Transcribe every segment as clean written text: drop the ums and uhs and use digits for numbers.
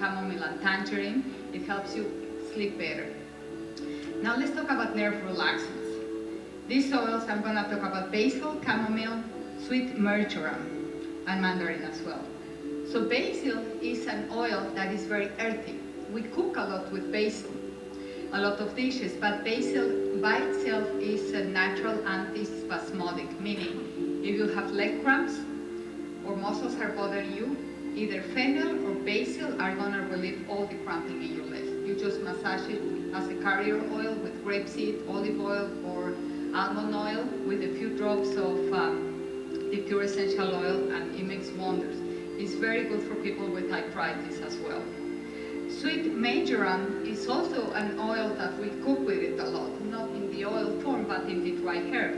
chamomile and tangerine. It helps you sleep better. Now let's talk about nerve relaxants. These oils, I'm going to talk about basil, chamomile, sweet marjoram, and mandarin as well. So basil is an oil that is very earthy. We cook a lot with basil, a lot of dishes, but basil by itself is a natural antispasmodic, meaning if you have leg cramps or muscles are bothering you, either fennel or basil are going to relieve all the cramping in your legs. You just massage it as a carrier oil with grapeseed, olive oil, or almond oil with a few drops of the pure essential oil, and it makes wonders. It's very good for people with arthritis as well. Sweet marjoram is also an oil that we cook with it a lot, not in the oil form, but in the dry herb.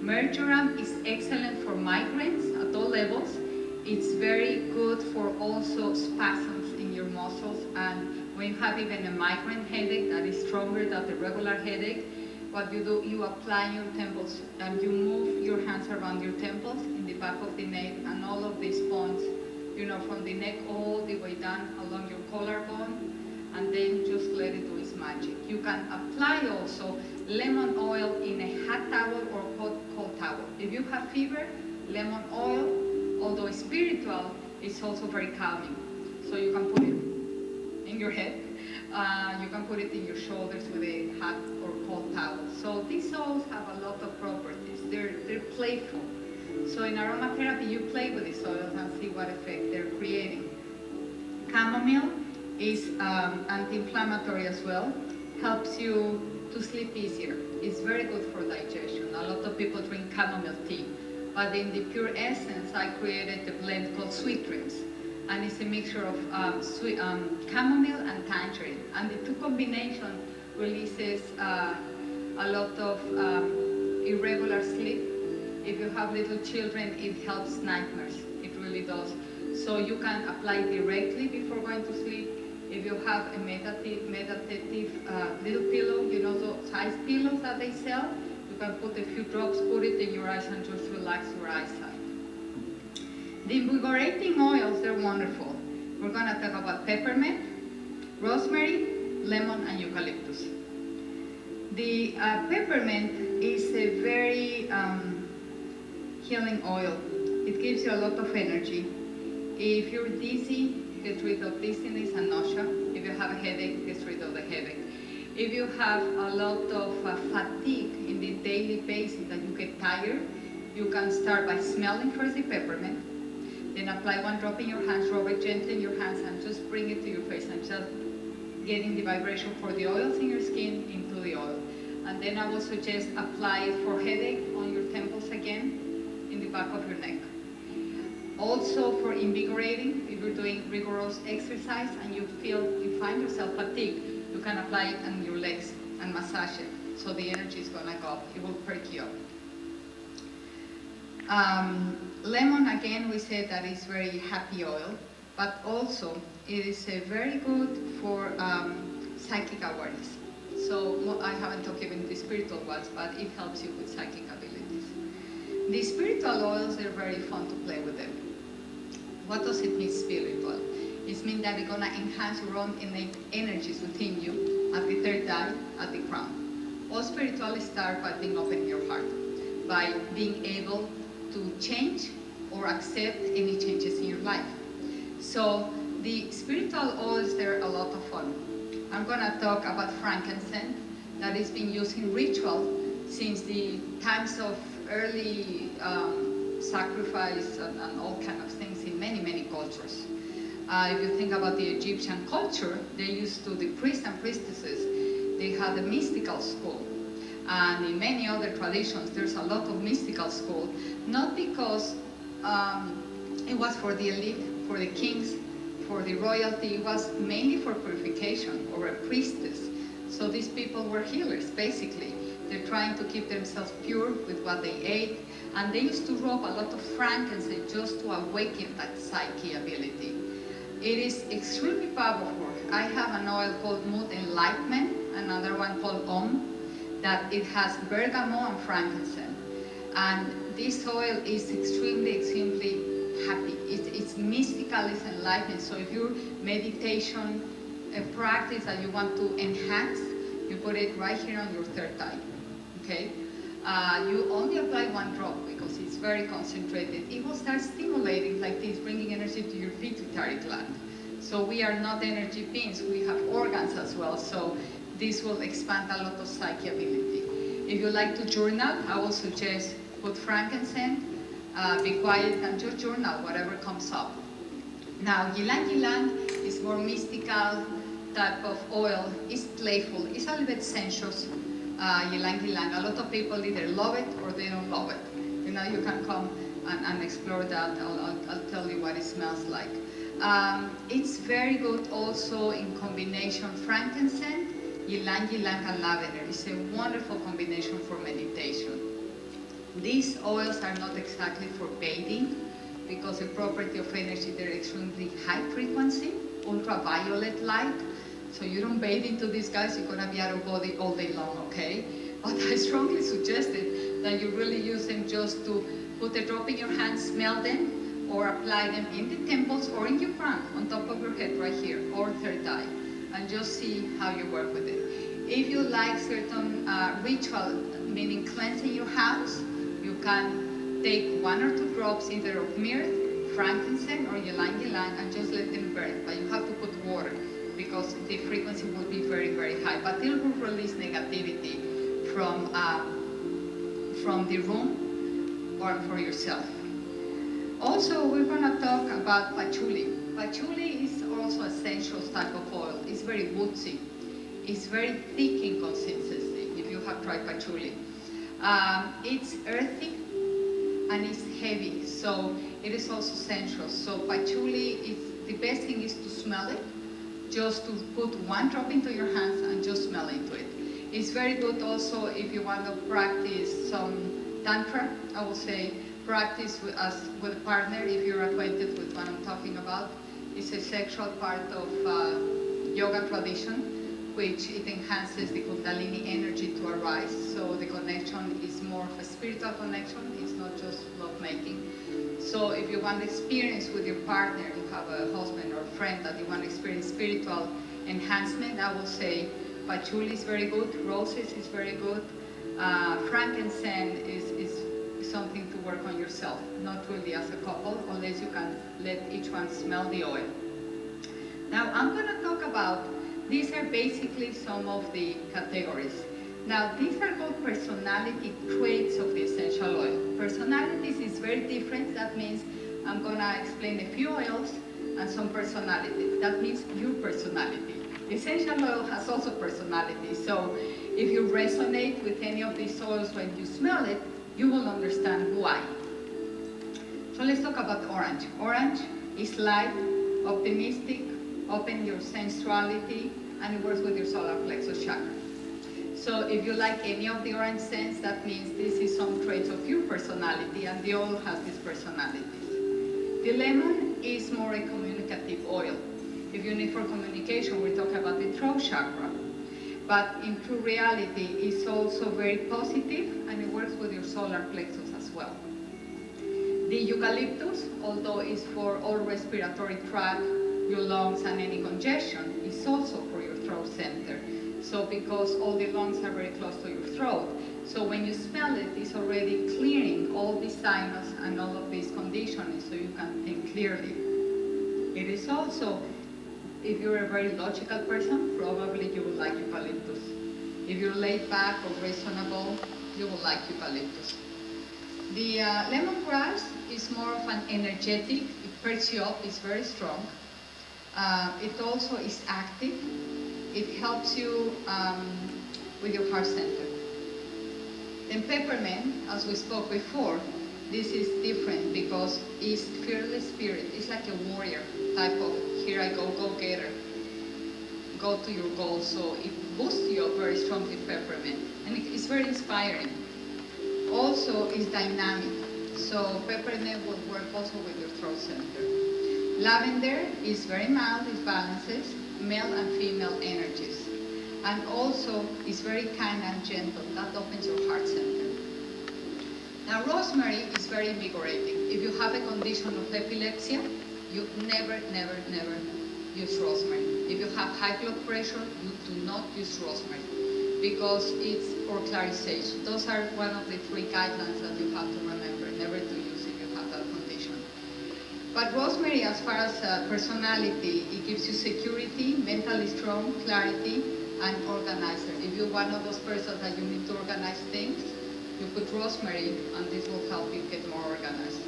Marjoram is excellent for migraines at all levels. It's very good for also spasms in your muscles, and when you have even a migraine headache that is stronger than the regular headache, what you do, you apply your temples and you move your hands around your temples in the back of the neck and all of these points, you know, from the neck all the way down along your collarbone, and then just let it do its magic. You can apply also lemon oil in a hot towel or hot cold towel. If you have fever, lemon oil, although spiritual, is also very calming. So you can put it in your head, you can put it in your shoulders with a hot or cold towel. So these oils have a lot of properties. They're playful. So in aromatherapy, you play with these oils and see what effect they're creating. Chamomile is anti-inflammatory as well, helps you to sleep easier. It's very good for digestion. A lot of people drink chamomile tea, but in the pure essence, I created a blend called Sweet Dreams, and it's a mixture of chamomile and tangerine, and the two combination releases a lot of irregular sleep. If you have little children, it helps nightmares. It really does. So you can apply directly before going to sleep. If you have a meditative little pillow, you know, those size pillows that they sell, you can put a few drops, put it in your eyes, and just relax your eyesight. The invigorating oils, they're wonderful. We're going to talk about peppermint, rosemary, lemon, and eucalyptus. The peppermint is a very healing oil. It gives you a lot of energy. If you're dizzy, it gets rid of dizziness and nausea. If you have a headache, it gets rid of the headache. If you have a lot of fatigue in the daily basis that you get tired, you can start by smelling first the peppermint, then apply one drop in your hands, rub it gently in your hands, and just bring it to your face and just getting the vibration for the oils in your skin into the oil. And then I will suggest apply it for headache on your temples again, in the back of your neck. Also for invigorating, if you're doing rigorous exercise and you find yourself fatigued, you can apply it on your legs and massage it. So the energy is gonna go up, it will perk you up. Lemon, again, we said that is very happy oil, but also it is very good for psychic awareness. So I haven't talked even the spiritual ones, but it helps you with psychic abilities. The spiritual oils, they're very fun to play with them. What does it mean, spiritual? It means that they're going to enhance your own innate energies within you at the third eye, at the crown. All spiritual start by being open in your heart, by being able to change or accept any changes in your life. So the spiritual oils, they're a lot of fun. I'm going to talk about frankincense that is being used in ritual since the times of early sacrifice and all kind of things in many, many cultures. If you think about the Egyptian culture, they used to, the priests and priestesses, they had a mystical school. And in many other traditions, there's a lot of mystical school, not because it was for the elite, for the kings, for the royalty, it was mainly for purification, or a priestess. So these people were healers, basically. They're trying to keep themselves pure with what they ate, and they used to rub a lot of frankincense just to awaken that psyche ability. It is extremely powerful. I have an oil called Mood Enlightenment, another one called Om, that it has bergamot and frankincense. And this oil is extremely, extremely happy. It's mystical, it's enlightened. So if your meditation practice that you want to enhance, you put it right here on your third eye, okay? You only apply one drop because it's very concentrated. It will start stimulating like this, bringing energy to your pituitary gland. So we are not energy beings, we have organs as well. So this will expand a lot of psyche ability. If you like to journal, I will suggest put frankincense, be quiet and just journal, whatever comes up. Now, ylang ylang is more mystical type of oil. It's playful, it's a little bit sensuous. Ylang ylang, a lot of people either love it or they don't love it. You know, you can come and explore that. I'll tell you what it smells like. It's very good also in combination frankincense, ylang ylang and lavender. It's a wonderful combination for meditation. These oils are not exactly for bathing because the property of energy, they're extremely high frequency, ultraviolet light. So you don't bathe into these guys, you're gonna be out of body all day long, okay? But I strongly suggested that you really use them just to put a drop in your hand, smell them, or apply them in the temples or in your crown, on top of your head right here, or third eye, and just see how you work with it. If you like certain ritual, meaning cleansing your house, you can take 1 or 2 drops either of myrrh, frankincense, or ylang ylang and just let them burn. But you have to put water because the frequency will be very, very high. But it will release negativity from the room or for yourself. Also, we're going to talk about patchouli. Patchouli is also a sensual type of oil. It's very woodsy. It's very thick in consistency, if you have tried patchouli. It's earthy and it's heavy, so it is also sensual. So patchouli, the best thing is to smell it, just to put 1 drop into your hands and just smell into it. It's very good also if you want to practice some tantra, I will say, practice with a partner if you're acquainted with what I'm talking about. It's a sexual part of yoga tradition, which it enhances the Kundalini energy to arise. So the connection is more of a spiritual connection. It's not just lovemaking. So if you want experience with your partner, you have a husband or friend that you want to experience spiritual enhancement, I will say patchouli is very good, roses is very good, frankincense is something to work on yourself, not really as a couple, unless you can let each one smell the oil. Now I'm going to talk about, these are basically some of the categories. Now these are called personality traits of the essential oil. Personalities is very different. That means I'm going to explain a few oils and some personalities. That means your personality. Essential oil has also personality. So if you resonate with any of these oils when you smell it, you will understand why. So let's talk about orange. Orange is light, optimistic, open your sensuality, and it works with your solar plexus chakra. So if you like any of the orange scents, that means this is some traits of your personality, and the oil has these personalities. The lemon is more a communicative oil. If you need for communication, we're talking about the throat chakra. But in true reality, it's also very positive, and it works with your solar plexus as well. The eucalyptus, although it's for all respiratory tract, your lungs and any congestion, is also for your throat center. So because all the lungs are very close to your throat, so when you smell it, it's already clearing all the sinus and all of these conditioning so you can think clearly. It is also, if you're a very logical person, probably you will like eucalyptus. If you're laid back or reasonable, you will like eucalyptus. The lemongrass is more of an energetic, it perks you up, it's very strong. It also is active. It helps you with your heart center. Then peppermint, as we spoke before, this is different because it's fearless spirit. It's like a warrior type of, here I go, go-getter. Go to your goals. So it boosts you up very strongly, peppermint. And it's very inspiring. Also, it's dynamic. So peppermint will work also with your throat center. Lavender is very mild, it balances male and female energies. And also is very kind and gentle, that opens your heart center. Now, rosemary is very invigorating. If you have a condition of epilepsy, you never use rosemary. If you have high blood pressure, you do not use rosemary because it's for clarification. Those are one of the 3 guidelines that you have to remember, never to use if you have that condition. But rosemary, as far as personality, it gives you security, mentally strong, clarity, and organizer. If you're one of those persons that you need to organize things, you put rosemary, and this will help you get more organized.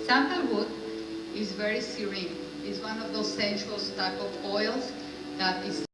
Sandalwood is very serene. It's one of those sensuous type of oils that is